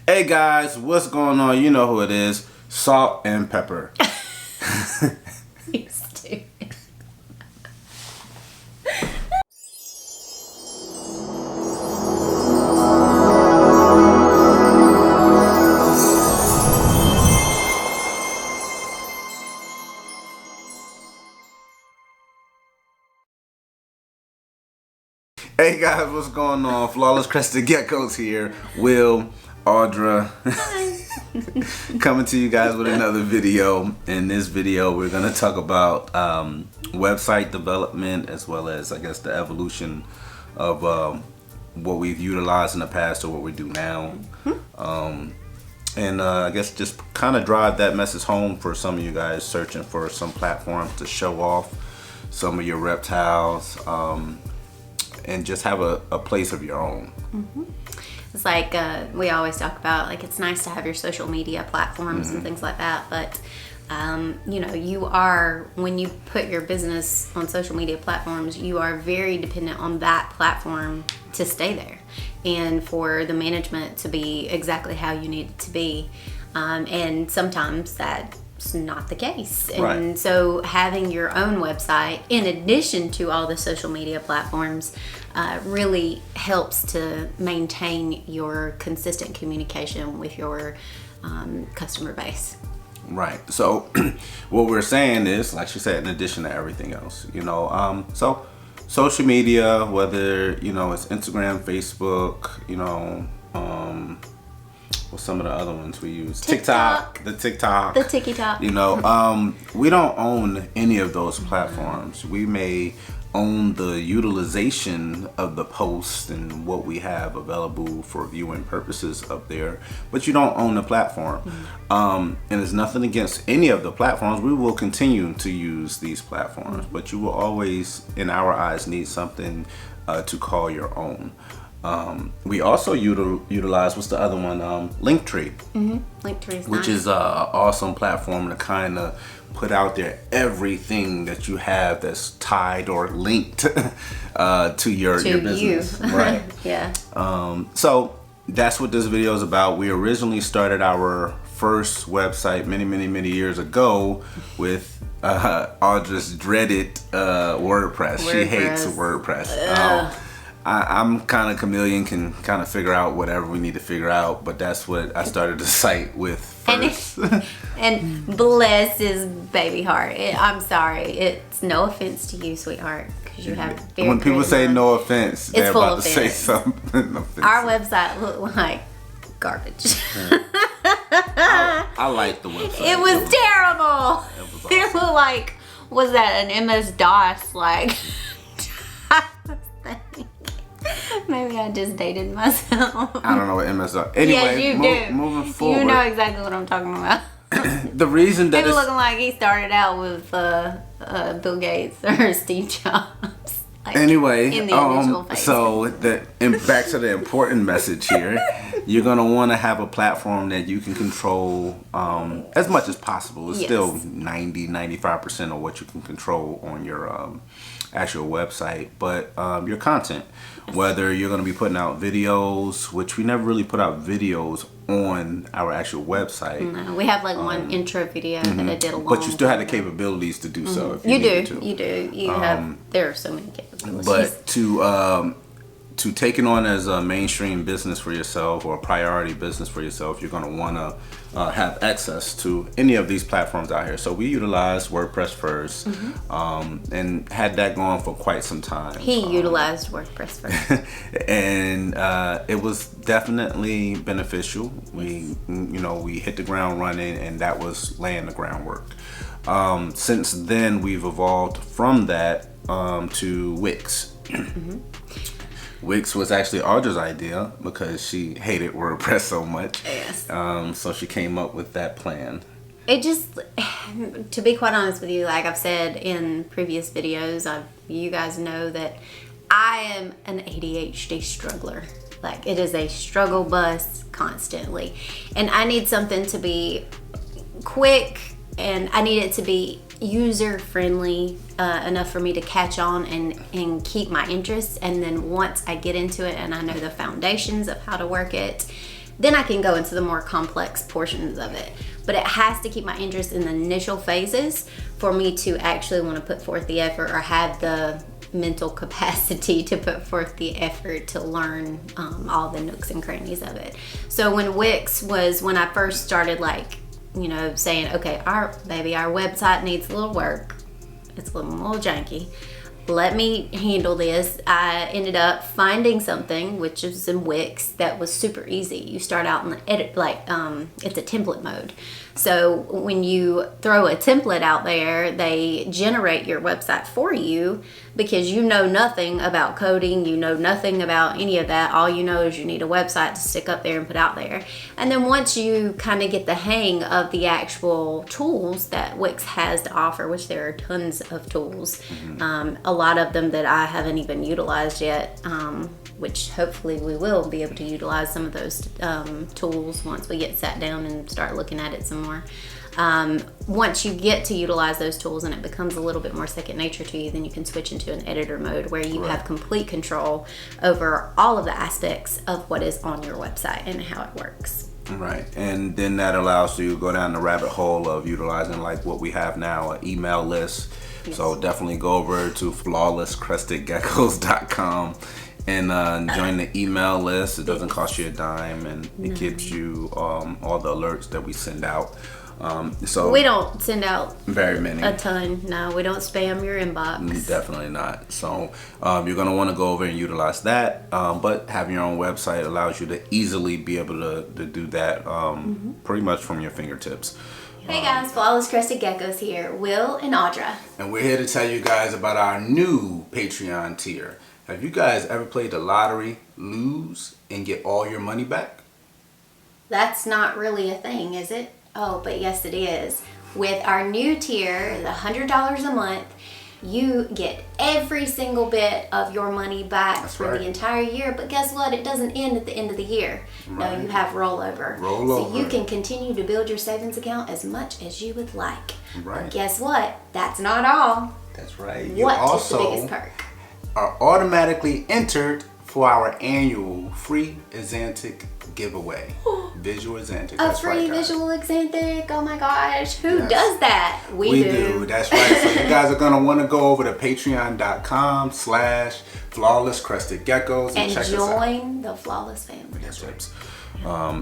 Hey guys, what's going on? You know who it is. Salt and pepper. You stupid. Hey guys, what's going on? Flawless Crested Geckos here. Will, Audra, coming to you guys with another video. In this video, we're going to talk about website development as well as, I guess, the evolution of what we've utilized in the past or what we do now. And I guess just kind of drive that message home for some of you guys searching for some platforms to show off some of your reptiles. And just have a place of your own. It's like we always talk about, like, it's nice to have your social media platforms and things like that, but you know, when you put your business on social media platforms, you are very dependent on that platform to stay there and for the management to be exactly how you need it to be, and sometimes that's not the case. And right. So having your own website in addition to all the social media platforms really helps to maintain your consistent communication with your customer base. Right. So what we're saying is, like she said, in addition to everything else, you know, so social media, whether, you know, it's Instagram, Facebook, you know, what's some of the other ones we use? TikTok. The TikTok. The TikTok. You know, we don't own any of those platforms. We may own the utilization of the post and what we have available for viewing purposes up there, but you don't own the platform. And there's nothing against any of the platforms. We will continue to use these platforms, but you will always, in our eyes, need something to call your own. We also utilize, what's the other one? Linktree. Linktree, which is an awesome platform to kind of put out there everything that you have that's tied or linked to your business. Right. Yeah. So that's what this video is about. We originally started our first website many years ago with Audra's dreaded WordPress. She hates WordPress. I'm kind of chameleon, can kind of figure out whatever we need to figure out, but that's what I started the site with first. And bless his baby heart. I'm sorry. It's no offense to you, sweetheart, because you have very when people say mind. no offense, they're full about of to say offense. something offensive. Our website looked like garbage. I like the website. It was terrible. It was It awesome. looked like, was that an MS-DOS like thing? Maybe I just dated myself. I don't know what MS are. Anyway, yes, you do. Moving forward. You know exactly what I'm talking about. The reason that People it's looking like he started out with Bill Gates or Steve Jobs. Like, anyway, in the initial phase. so back to the important message here. You're gonna want to have a platform that you can control as much as possible. It's Yes. still 95% of what you can control on your actual website, but your content. Whether you're going to be putting out videos, which we never really put out videos on our actual website. No, we have like one intro video that I did a long But you still have the time ago. capabilities to do so if You needed do. to. You do. You have. There are so many capabilities. But to take it on as a mainstream business for yourself or a priority business for yourself, you're going to want to have access to any of these platforms out here. So we utilized WordPress first and had that going for quite some time. He utilized WordPress first. And it was definitely beneficial. We hit the ground running, and that was laying the groundwork. Since then, we've evolved from that to Wix. Wix was actually Audra's idea because she hated WordPress so much. Yes. So she came up with that plan. It just, to be quite honest with you, like I've said in previous videos, you guys know that I am an ADHD struggler. Like, it is a struggle bus constantly. And I need something to be quick, and I need it to be user friendly enough for me to catch on and keep my interest. And then once I get into it and I know the foundations of how to work it, then I can go into the more complex portions of it. But it has to keep my interest in the initial phases for me to actually want to put forth the effort or have the mental capacity to put forth the effort to learn all the nooks and crannies of it. So when Wix was, when I first started like, you know, saying, okay, our website needs a little work. It's a little janky. Let me handle this. I ended up finding something, which is in Wix, that was super easy. You start out in the edit, it's a template mode. So when you throw a template out there, they generate your website for you because you know nothing about coding, you know nothing about any of that. All you know is you need a website to stick up there and put out there. And then once you kind of get the hang of the actual tools that Wix has to offer, which there are tons of tools, a lot of them that I haven't even utilized yet, which hopefully we will be able to utilize some of those tools once we get sat down and start looking at it some more. Once you get to utilize those tools and it becomes a little bit more second nature to you, then you can switch into an editor mode where you have complete control over all of the aspects of what is on your website and how it works. Right, and then that allows you to go down the rabbit hole of utilizing like what we have now, an email list. Yes. So definitely go over to flawlesscrestedgeckos.com and join the email list. It doesn't cost you a dime, and it gives you all the alerts that we send out. So we don't send out very many, a ton. No, we don't spam your inbox. Definitely not. So you're going to want to go over and utilize that, but having your own website allows you to easily be able to do that pretty much from your fingertips. Hey guys, Flawless Crested Geckos here, Will and Audra. And we're here to tell you guys about our new Patreon tier. Have you guys ever played the lottery, lose, and get all your money back? That's not really a thing, is it? Oh, but yes it is. With our new tier, the $100 a month, you get every single bit of your money back for the entire year. But guess what? It doesn't end at the end of the year. No, you have rollover. So you can continue to build your savings account as much as you would like. But guess what? That's not all. That's right. You also is the biggest perk? Are automatically entered for our annual free Exantic giveaway. Visual Exantic. A free visual Exantic. Oh my gosh. Who does that? We do. That's right. So you guys are going to want to go over to patreon.com/flawlesscrestedgeckos and check us out. Join the Flawless family. That's right.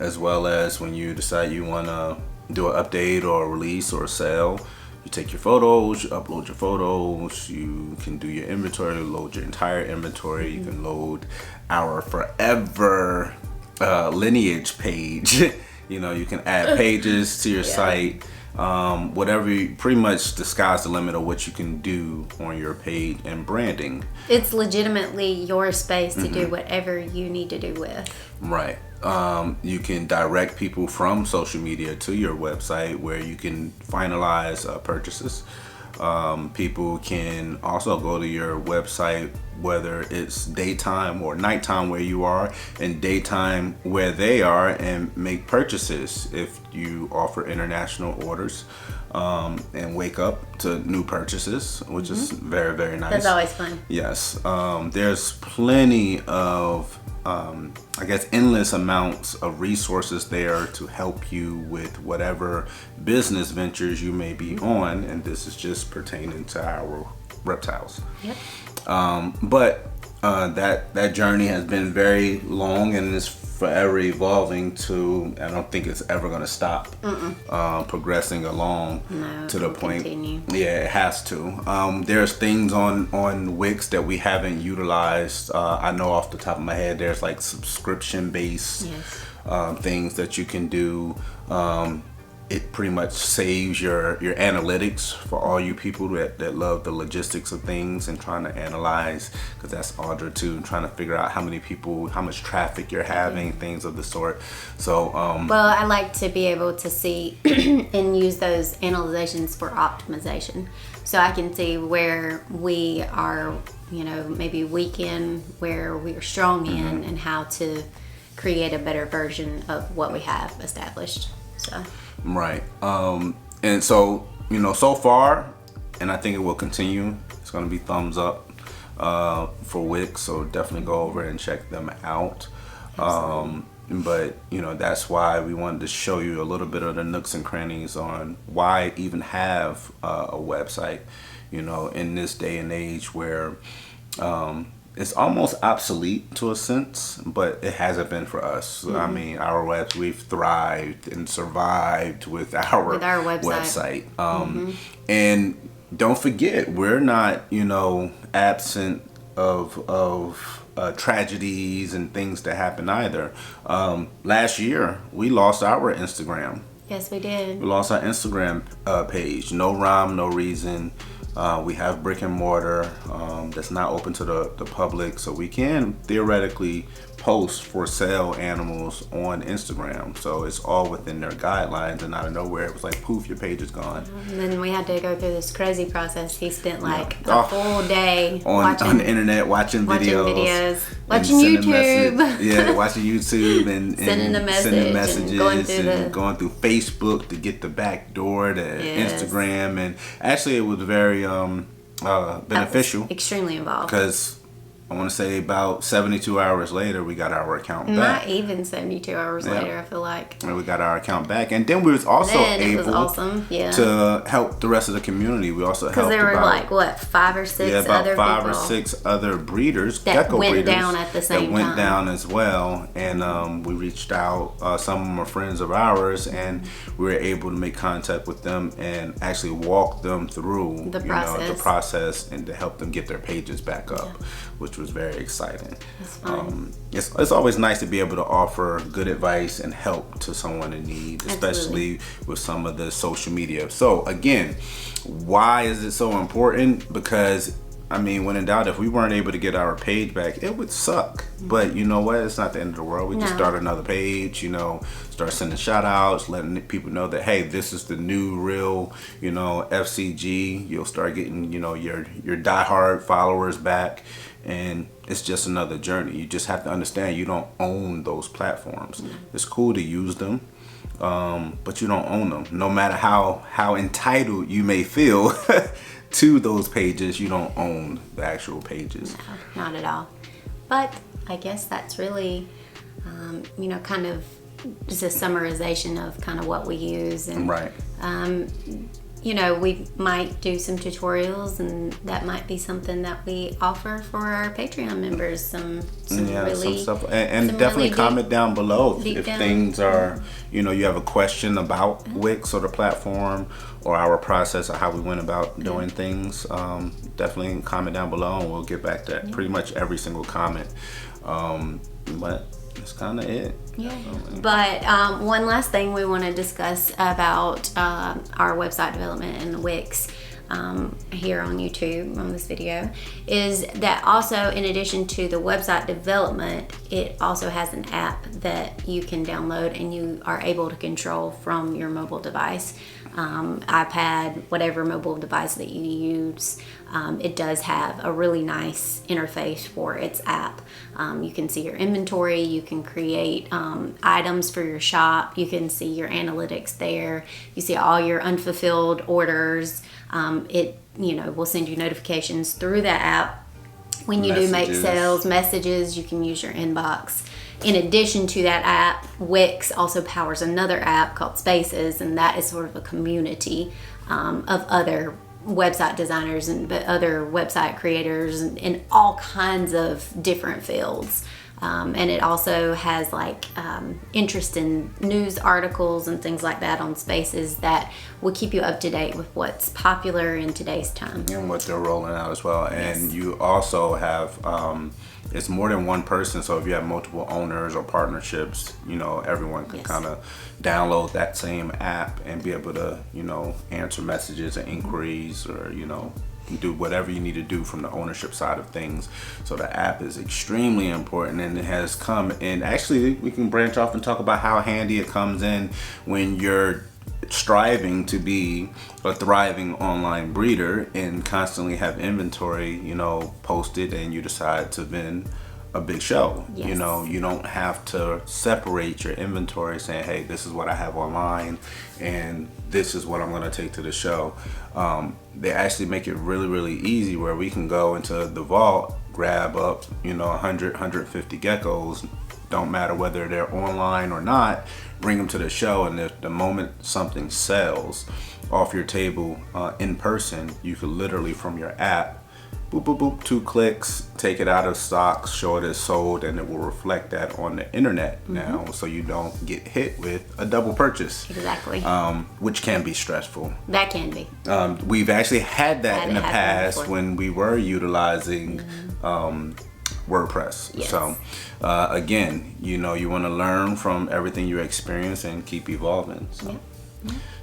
As well as when you decide you want to do an update or a release or a sale, you take your photos, you upload your photos, you can do your inventory, load your entire inventory. You can load our forever lineage page. You know, you can add pages to your site, whatever. Pretty much the sky's the limit of what you can do on your page and branding. It's legitimately your space to do whatever you need to do with. Right. You can direct people from social media to your website where you can finalize purchases. People can also go to your website, whether it's daytime or nighttime where you are, and daytime where they are, and make purchases if you offer international orders, and wake up to new purchases, which is very, very nice. That's always fun. Yes. There's plenty of I guess endless amounts of resources there to help you with whatever business ventures you may be on, and this is just pertaining to our reptiles. Yep. But that journey has been very long and is forever evolving to, I don't think it's ever going to stop progressing along to the point. Continue. Yeah, it has to. There's things on Wix that we haven't utilized. I know off the top of my head there's like subscription based things that you can do. It pretty much saves your analytics for all you people that love the logistics of things and trying to analyze, because that's Audra too, trying to figure out how many people, how much traffic you're having, things of the sort. So well, I like to be able to see and use those analyzations for optimization, so I can see where we are, you know, maybe weak in, where we are strong in, and how to create a better version of what we have established. So right. And so, you know, so far, and I think it will continue, it's going to be thumbs up for Wix, so definitely go over and check them out. But that's why we wanted to show you a little bit of the nooks and crannies on why even have a website, in this day and age where it's almost obsolete to a sense, but it hasn't been for us. I mean, our webs, we've thrived and survived with our website. And don't forget, we're not, absent of tragedies and things that happen either. Last year, we lost our Instagram. Yes, we did. We lost our Instagram page. No rhyme, no reason. We have brick and mortar that's not open to the public, so we can theoretically post for sale animals on Instagram. So it's all within their guidelines, and out of nowhere it was like, poof, your page is gone. And then we had to go through this crazy process. He spent like a full day on the internet watching videos, watching YouTube. Watching YouTube and sending messages and going through Facebook to get the back door to Instagram. And actually it was very beneficial. Extremely involved. Because I want to say about 72 hours later, we got our account back. Not even 72 hours later, I feel like. And we got our account back. And then we was also able to help the rest of the community. We also helped because there were like, what, 5 or 6 other people? Yeah, about 5 or 6 other breeders, gecko breeders. That went down at the same time. That went down as well. And we reached out. Some of them are friends of ours. And we were able to make contact with them and actually walk them through the process and to help them get their pages back up, which was very exciting. It's always nice to be able to offer good advice and help to someone in need, especially with some of the social media. So again, why is it so important? Because I mean, when in doubt, if we weren't able to get our page back, it would suck. But you know what? It's not the end of the world. We just start another page, start sending shout outs, letting people know that, hey, this is the new real, FCG. You'll start getting, your diehard followers back. And it's just another journey. You just have to understand you don't own those platforms. It's cool to use them, but you don't own them. No matter how entitled you may feel to those pages, you don't own the actual pages. No, not at all. But I guess that's really, kind of just a summarization of kind of what we use. And, we might do some tutorials, and that might be something that we offer for our Patreon members. Some stuff, and definitely comment down below if things are, you have a question about Wix or the platform or our process or how we went about doing things. Definitely comment down below, and we'll get back to pretty much every single comment. But that's kind of it. Yeah. But one last thing we want to discuss about our website development and the Wix here on YouTube on this video is that also, in addition to the website development, it also has an app that you can download and you are able to control from your mobile device. iPad, whatever mobile device that you use, it does have a really nice interface for its app. You can see your inventory, you can create items for your shop, you can see your analytics there, you see all your unfulfilled orders. It will send you notifications through that app when you do make sales, messages. You can use your inbox. In addition to that app, Wix also powers another app called Spaces, and that is sort of a community of other website designers and other website creators in all kinds of different fields. And it also has interest in news articles and things like that on Spaces that will keep you up to date with what's popular in today's time. And what they're rolling out as well. And you also have, it's more than one person. So if you have multiple owners or partnerships, everyone can kind of download that same app and be able to, answer messages and inquiries or, do whatever you need to do from the ownership side of things. So the app is extremely important, and it has come in. Actually, we can branch off and talk about how handy it comes in when you're striving to be a thriving online breeder and constantly have inventory, posted, and you decide to vend a big show. Yes. You don't have to separate your inventory saying, hey, this is what I have online and this is what I'm going to take to the show. They actually make it really, really easy where we can go into the vault, grab up, 100, 150 geckos, don't matter whether they're online or not, bring them to the show, and if the moment something sells off your table in person, you could literally from your app, boop, boop, boop, 2 clicks, take it out of stock, show it as sold, and it will reflect that on the internet now, so you don't get hit with a double purchase. Exactly. Which can be stressful. That can be. We've actually had that in the Had it past before. when we were utilizing WordPress. Yes. So again, you want to learn from everything you experience and keep evolving. So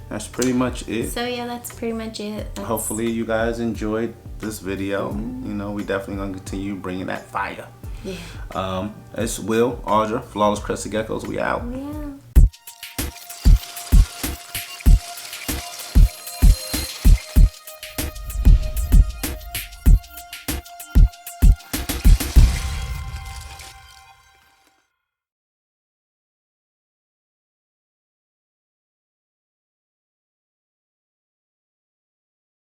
that's pretty much it. So yeah, that's pretty much it. Hopefully you guys enjoyed this video. We definitely gonna continue bringing that fire. Yeah. It's Will, Audra, Flawless Crested Geckos. We out. Yeah.